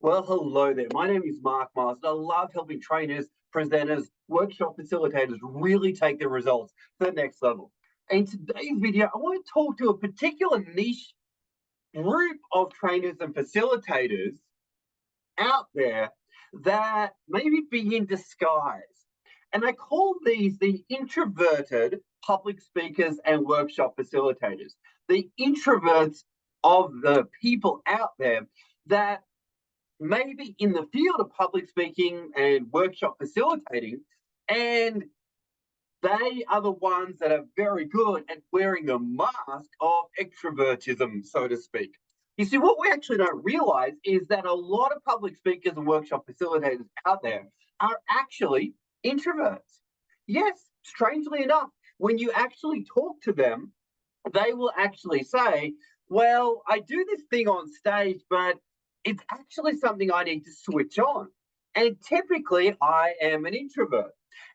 Well, hello there. My name is Mark Mars, and I love helping trainers, presenters, workshop facilitators really take their results to the next level. In today's video, I want to talk to a particular niche group of trainers and facilitators out there that maybe be in disguise. And I call these the introverted public speakers and workshop facilitators, the introverts of the people out there that maybe in the field of public speaking and workshop facilitating, and they are the ones that are very good at wearing the mask of extrovertism, so to speak. You see, what we actually don't realize is that a lot of public speakers and workshop facilitators out there are actually introverts. Yes, strangely enough, when you actually talk to them, they will actually say, well, I do this thing on stage, but it's actually something I need to switch on. And typically, I am an introvert.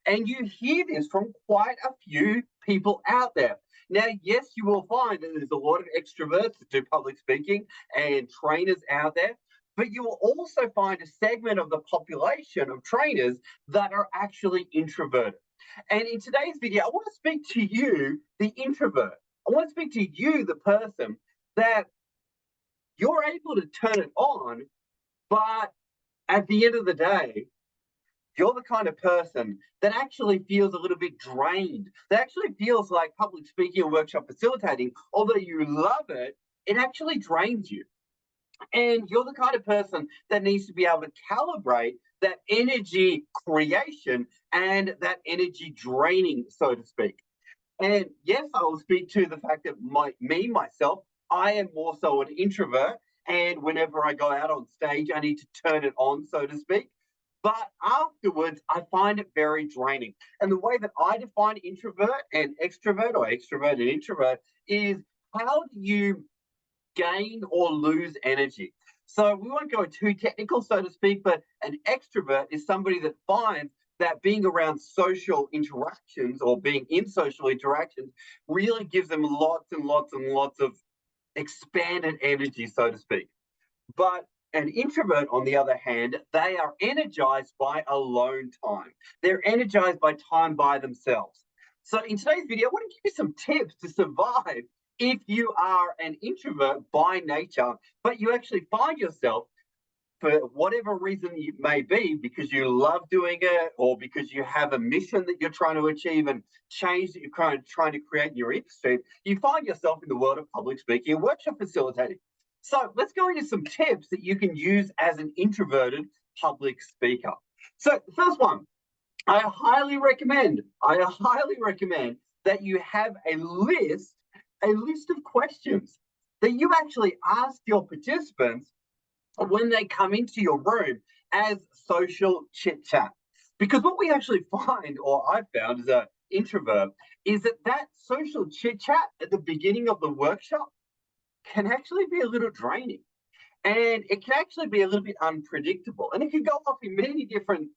And you hear this from quite a few people out there. Now, yes, you will find that there's a lot of extroverts that do public speaking and trainers out there, but you will also find a segment of the population of trainers that are actually introverted. And in today's video, I want to speak to you, the introvert. I want to speak to you, the person that you're able to turn it on, but at the end of the day, you're the kind of person that actually feels a little bit drained. That actually feels like public speaking or workshop facilitating, although you love it, it actually drains you. And you're the kind of person that needs to be able to calibrate that energy creation and that energy draining, so to speak. And yes, I will speak to the fact that myself, I am more so an introvert. And whenever I go out on stage, I need to turn it on, so to speak. But afterwards, I find it very draining. And the way that I define introvert and extrovert, or extrovert and introvert, is how do you gain or lose energy? So we won't go too technical, so to speak, but an extrovert is somebody that finds that being around social interactions or being in social interactions really gives them lots and lots and lots of expanded energy, so to speak. But an introvert, on the other hand, they are energized by alone time. They're energized by time by themselves. So in today's video, I want to give you some tips to survive if you are an introvert by nature, but you actually find yourself, for whatever reason it may be, because you love doing it or because you have a mission that you're trying to achieve and change that you're trying to create in your industry, you find yourself in the world of public speaking and workshop facilitating. So let's go into some tips that you can use as an introverted public speaker. So the first one, I highly recommend that you have a list of questions that you actually ask your participants when they come into your room as social chit chat. Because what we actually find, or I've found as an introvert, is that social chit chat at the beginning of the workshop can actually be a little draining. And it can actually be a little bit unpredictable. And it can go off in many different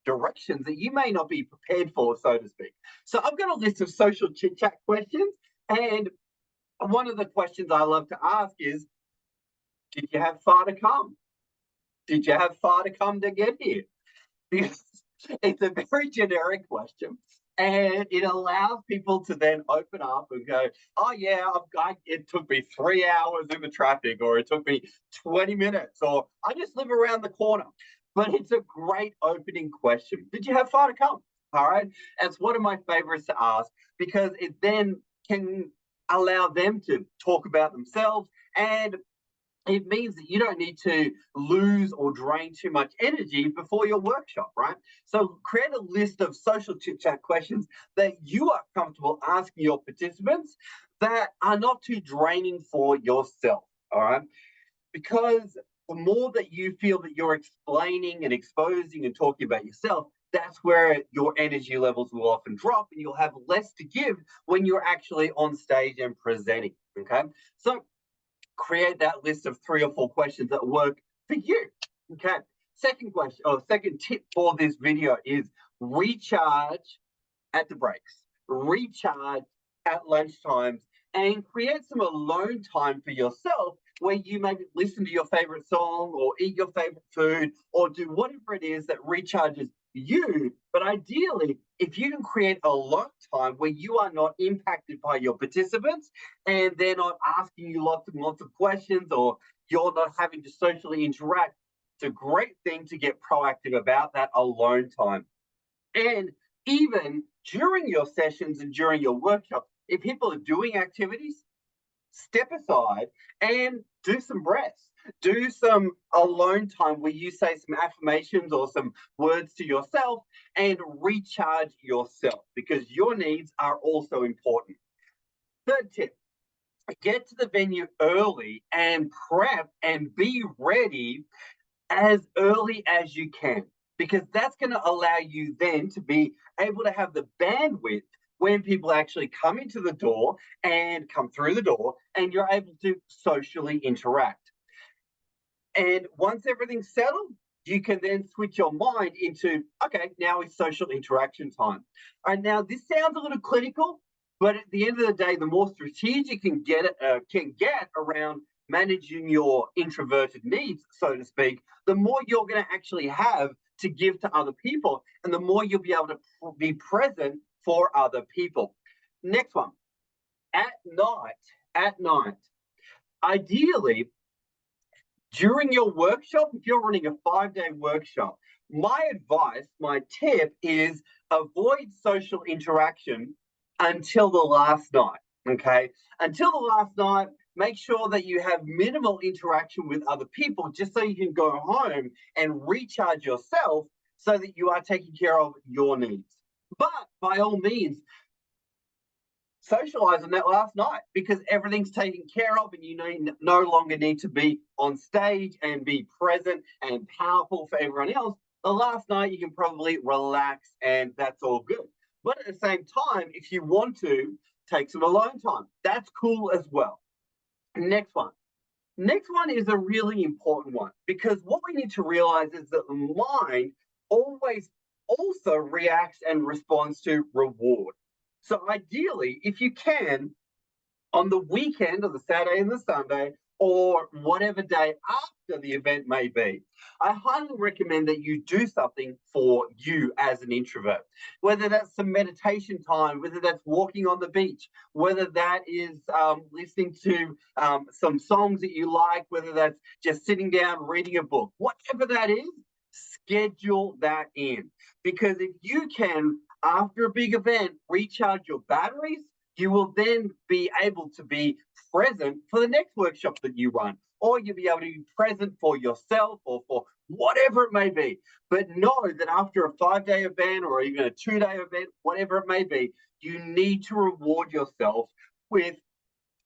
directions that you may not be prepared for, so to speak. So I've got a list of social chit chat questions. And one of the questions I love to ask is, did you have far to come? Did you have far to come to get here? Because it's a very generic question. And it allows people to then open up and go, oh, yeah, it took me 3 hours in the traffic, or it took me 20 minutes, or I just live around the corner. But it's a great opening question. Did you have far to come? All right. It's one of my favorites to ask because it then can allow them to talk about themselves, and it means that you don't need to lose or drain too much energy before your workshop, right? So create a list of social chit chat questions that you are comfortable asking your participants that are not too draining for yourself, all right? Because the more that you feel that you're explaining and exposing and talking about yourself, that's where your energy levels will often drop and you'll have less to give when you're actually on stage and presenting, okay? So create that list of 3 or 4 questions that work for you, okay? Second question, or second tip for this video is recharge at the breaks, recharge at lunch times, and create some alone time for yourself where you maybe listen to your favorite song or eat your favorite food or do whatever it is that recharges you. But ideally, if you can create a alone time where you are not impacted by your participants and they're not asking you lots and lots of questions or you're not having to socially interact, it's a great thing to get proactive about that alone time. And even during your sessions and during your workshops, if people are doing activities, step aside and do some breaths. Do some alone time where you say some affirmations or some words to yourself and recharge yourself because your needs are also important. Third tip, get to the venue early and prep and be ready as early as you can, because that's going to allow you then to be able to have the bandwidth when people actually come into the door and come through the door and you're able to socially interact. And once everything's settled, you can then switch your mind into, okay, now it's social interaction time. And now this sounds a little clinical, but at the end of the day, the more strategic you can get around managing your introverted needs, so to speak, the more you're going to actually have to give to other people, and the more you'll be able to be present for other people. Next one, at night, ideally, during your workshop, if you're running a 5-day workshop, my advice, my tip is avoid social interaction until the last night, okay? Until the last night, make sure that you have minimal interaction with other people just so you can go home and recharge yourself so that you are taking care of your needs. But by all means, socialize on that last night because everything's taken care of and you no longer need to be on stage and be present and powerful for everyone else. The last night you can probably relax and that's all good. But at the same time, if you want to take some alone time, that's cool as well. Next one. Next one is a really important one because what we need to realize is that the mind always also reacts and responds to reward. So ideally, if you can, on the weekend, or the Saturday and the Sunday, or whatever day after the event may be, I highly recommend that you do something for you as an introvert. Whether that's some meditation time, whether that's walking on the beach, whether that is listening to some songs that you like, whether that's just sitting down reading a book, whatever that is, schedule that in. Because if you can, after a big event, recharge your batteries, you will then be able to be present for the next workshop that you run, or you'll be able to be present for yourself or for whatever it may be. But know that after a 5-day event or even a 2-day event, whatever it may be, you need to reward yourself with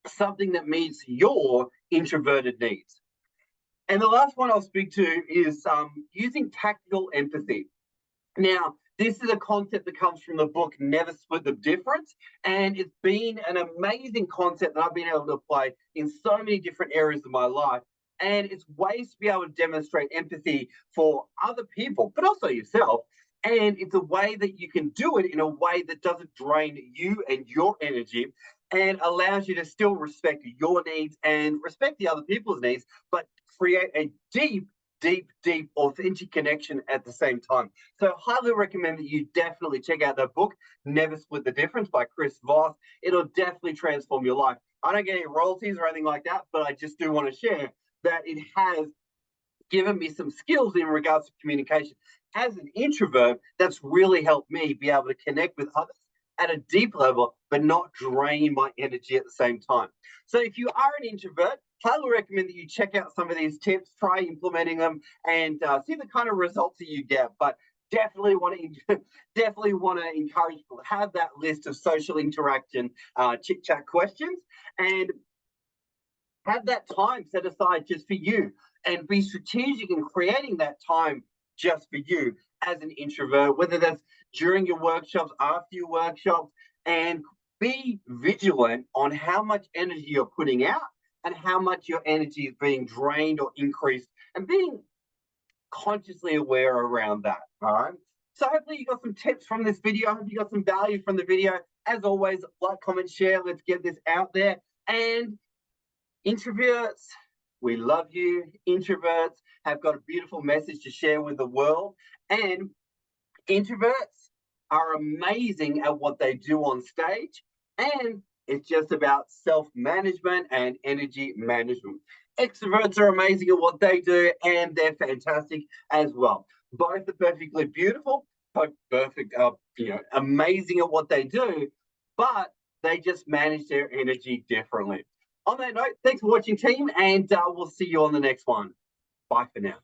something that meets your introverted needs. And the last one I'll speak to is using tactical empathy. Now, this is a concept that comes from the book Never Split the Difference, and it's been an amazing concept that I've been able to apply in so many different areas of my life. And it's ways to be able to demonstrate empathy for other people, but also yourself. And it's a way that you can do it in a way that doesn't drain you and your energy and allows you to still respect your needs and respect the other people's needs, but create a deep, authentic connection at the same time. So highly recommend that you definitely check out that book, Never Split the Difference by Chris Voss. It'll definitely transform your life. I don't get any royalties or anything like that, but I just do want to share that it has given me some skills in regards to communication. As an introvert, that's really helped me be able to connect with others at a deep level, but not drain my energy at the same time. So if you are an introvert, highly recommend that you check out some of these tips, try implementing them, and see the kind of results that you get. But definitely want to encourage people to have that list of social interaction chit chat questions and have that time set aside just for you and be strategic in creating that time just for you as an introvert, whether that's during your workshops, after your workshops, and be vigilant on how much energy you're putting out and how much your energy is being drained or increased, and being consciously aware around that. All right. So hopefully you got some tips from this video. I hope you got some value from the video. As always, like, comment, share. Let's get this out there. And introverts, We love you. Introverts have got a beautiful message to share with the world. And introverts are amazing at what they do on stage. And it's just about self-management and energy management. Extroverts are amazing at what they do, and they're fantastic as well. Both are perfectly beautiful, both perfect, amazing at what they do, but they just manage their energy differently. On that note, thanks for watching, team, and we'll see you on the next one. Bye for now.